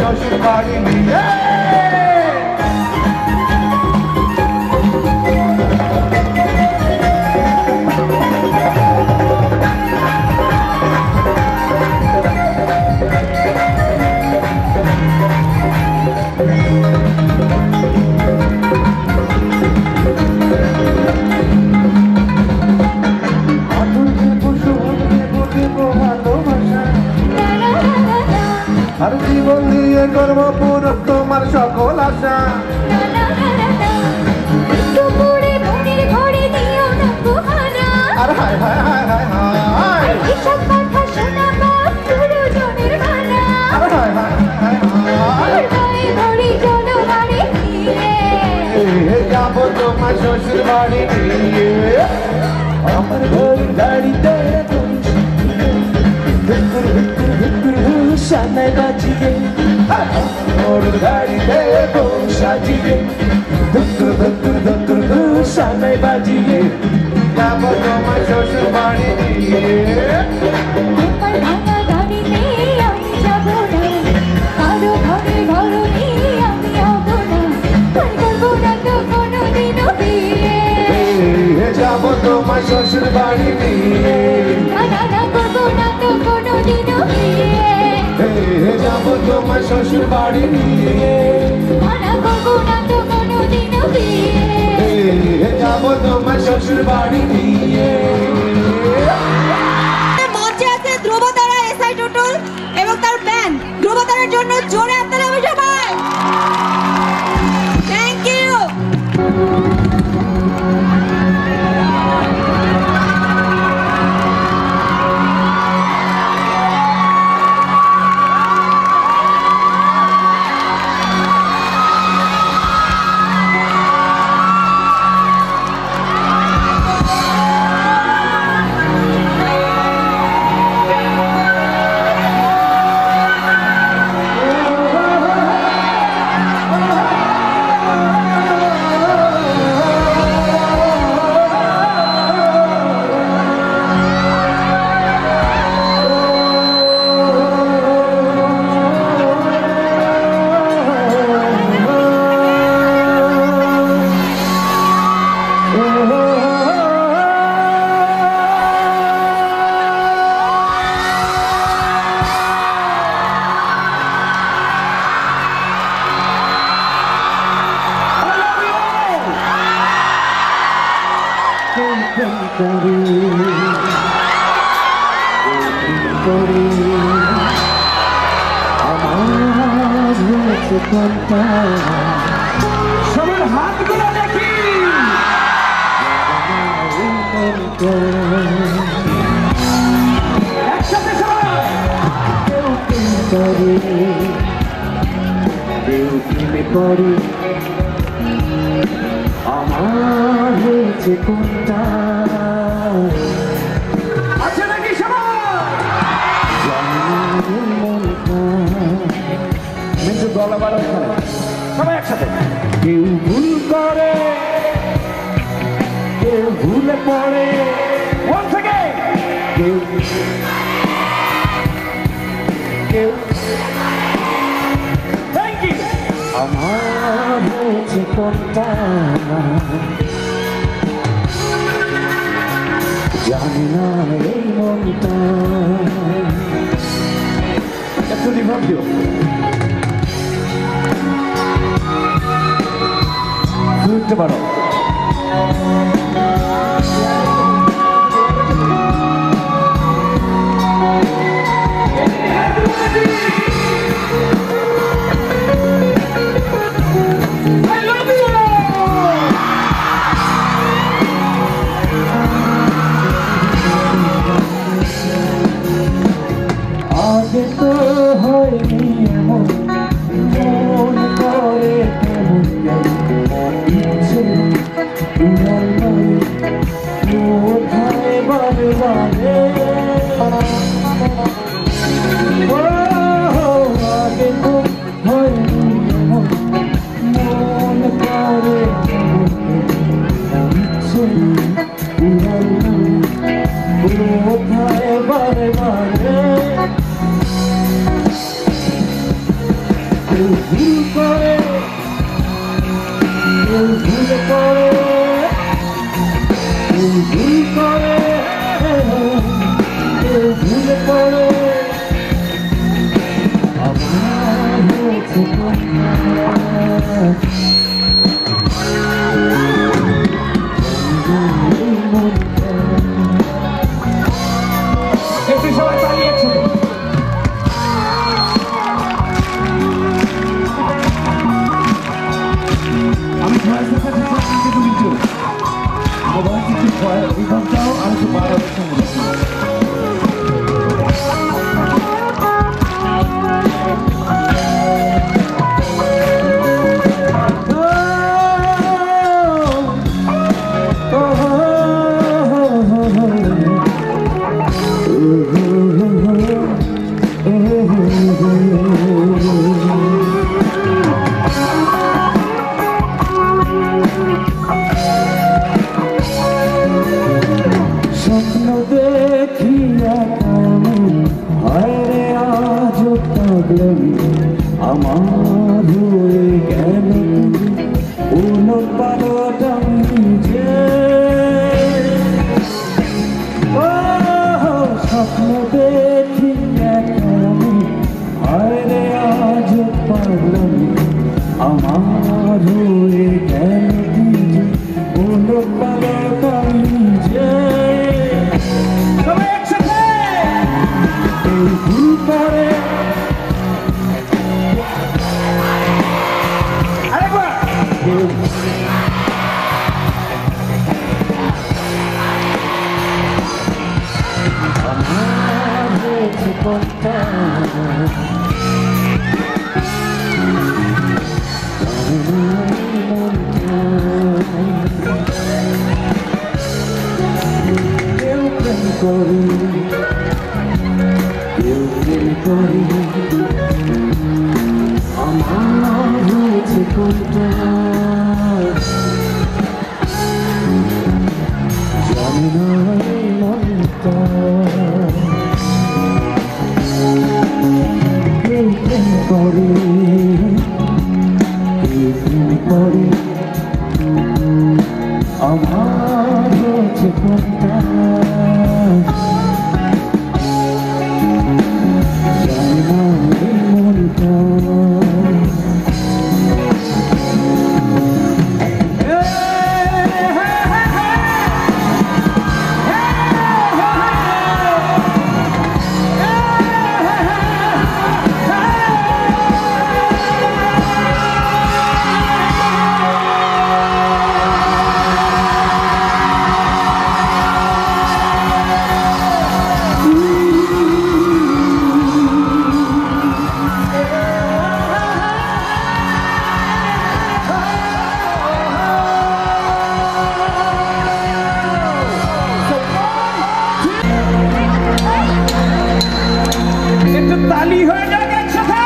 শ্বশুর বাড়ি নিয়ে আর জীবন দিয়ে করবো পুরো তোমার সকল আশা আর হায় হায় হায় হায় হায় আর হায় হায় হায় হায় যাবো তোমার শ্বশুর বাড়ি নিয়ে আমার ঘরের গাড়িতে সানায় বাজিয়ে মোর গাড়িতে সাজিয়ে ধুকুর ধুকুর ধুকুর সানায় বাজিয়ে যাবো তোমার শ্বশুর বাড়ি নিয়ে ভাঙা গাড়িতে আমি যাবো না কারো ঘরে ঘর নিয়ে আমি হবো না করবো না তো কোনোদিনও বিয়ে যাবো তোমার শ্বশুর বাড়ি নিয়ে না করবো না তো কোনোদিনও বিয়ে যাবো তোমার শ্বশুর বাড়ি নিয়ে মানা করবো না তো কোনোদিনও বিয়ে যাবো তোমার শ্বশুর বাড়ি নিয়ে মঞ্চে আছে ধ্রুবতারা এসআই টুটুল এবং তার ব্যান্ড ধ্রুবতারার জন্য জোরে হাততালি হবে সবাই থ্যাংক ইউ সবার হাতগুলো দেখি একসাথে সবাই আমার হয়েছে কোনটা আছে নাকি সবাই গলা বাড়া সবাই একসাথে কেউ ভুল করে কেউ ভুলে পড়ে কেউ কেউ আমার হয়েছে কোনটা জানি না এই মনটা একটু রিভাব দিও বুঝতে পারো আগে তো হয়নি এমন মন করে কেমন ইচ্ছে কোথায় বারে বারে আগে তো হয়নি এমন মন করে ইচ্ছে কোথায় বারে বারে ভুল করে ভুল করে ভুল করে ভুল করে আমার হয়েছে একটু সবাই চালিয়েছে আমি ভয়েসের সাথে কিন্তু লিখো আমার ভয়েস একটু বিভাগটাও আর একটু বাড়ার সঙ্গে স্বপ্ন দেখিয়া আমি হায়রে আজ পাগলামি আমার হয়ে গেল উলট পালট আমি যে স্বপ্ন দেখিয়া আমি হায়রে আজ পাগলামি আমার হয়ে গেল উলট পালট আমি যে ভুল করে আমার হয়েছে কোনটা কেউ প্রেম করি করি আমার হয়েছে কোনটা জানি না মনটা কেউ প্রেম করে কেউ প্রেম করে আমার হয়েছে কোনটা তালি হয়ে যাবে একসাথে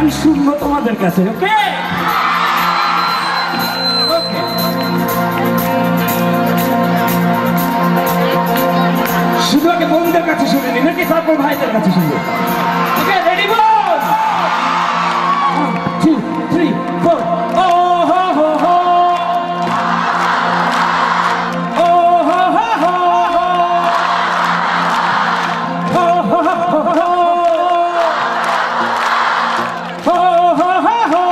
গান শুনবো তোমাদের কাছে। ওকে শুধু আগে বোনদের কাছে শুনিনি নাকি, তারপর ভাইদের কাছে শুনবো। ওকে রেডি বল। 1 2 3 4 ও হো হো হো ও হো হো হো ও হো হো হো ও হো হো হো।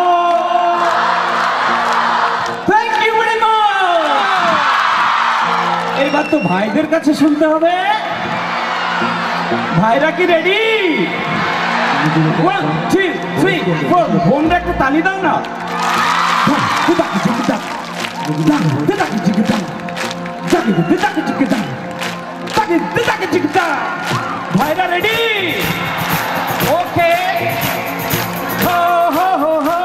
Thank you very much. এবার তো ভাইদের কাছে শুনতে হবে। ভাইরা কি রেডি? 1 2 3 4 বোনরা একটু তালি দাও না। ভাইরা রেডি? ওকে হো হো হো হো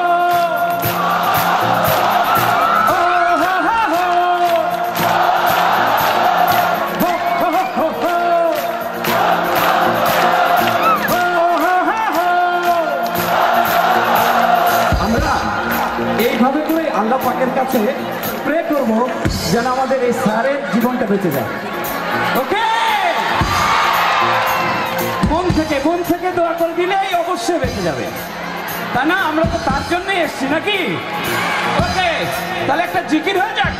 ও হো হো হো হো হো হো হো। আমরা এইভাবে করে আল্লাহ পাকের কাছে প্রে করব যেন আমাদের এই স্যারের জীবনটা বেঁচে যায়। ওকে মন থেকে দোয়া করে দিলেই অবশ্যই বেঁচে যাবে, তা না? আমরা তো তার জন্যই এসছি নাকি? ওকে তাহলে একটা জিকির হয়ে যাক।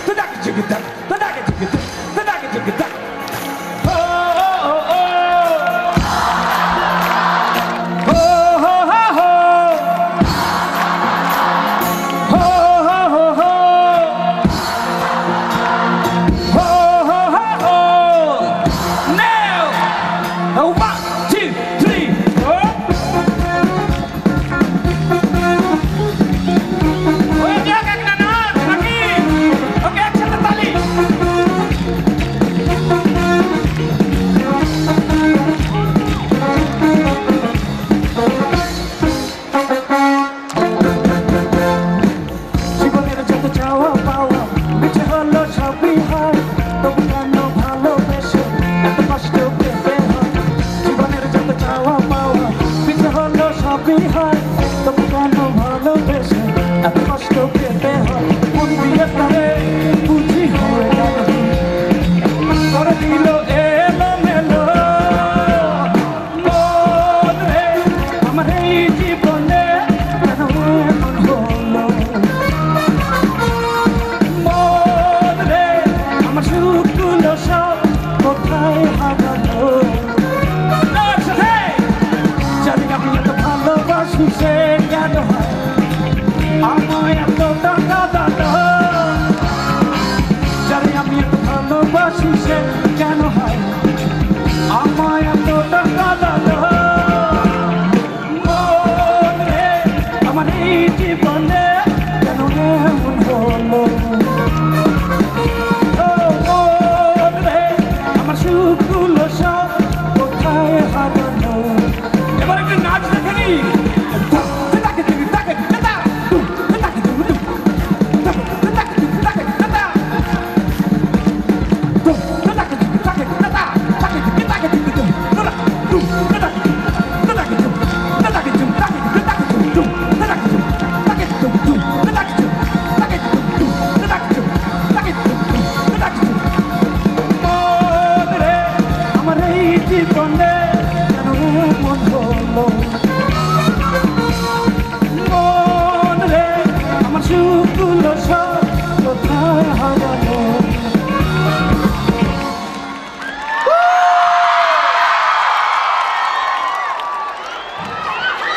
তো তাকে জিকির থাক, তো তাকে জিকির থাক, তো তাকে জিকির থাক।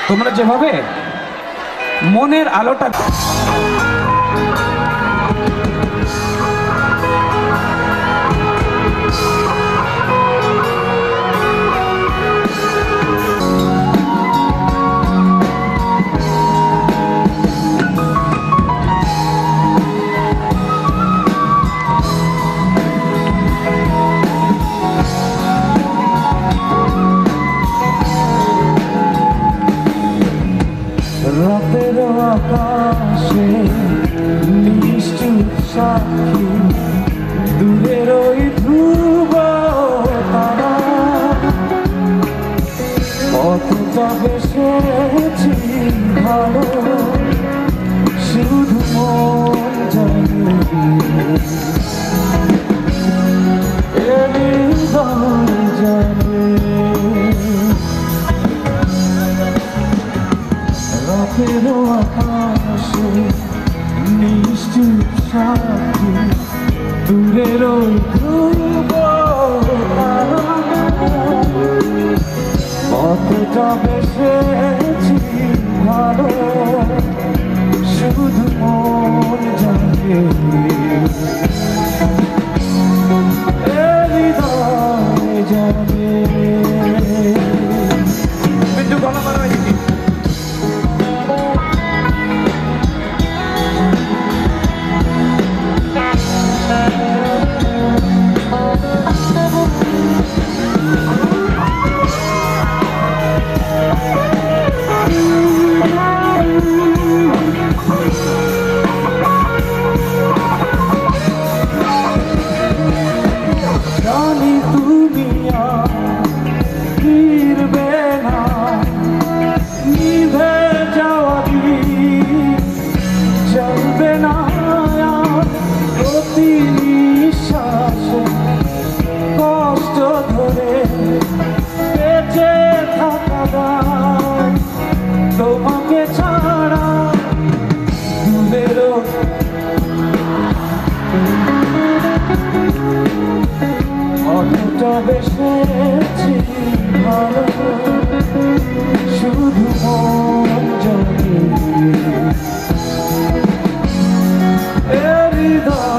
তোমরা যেভাবে মনের আলোটা রাতের আকাশে নিশ্চুপ সাক্ষী দূরের ওই ধ্রুব তারা কতটা বেসেছি ধরে বেঁচে থাকা দায় তোমাকে ছাড়া দূরেরও অতটা বেসেছি ভালো শুধু মন জানে হৃদয়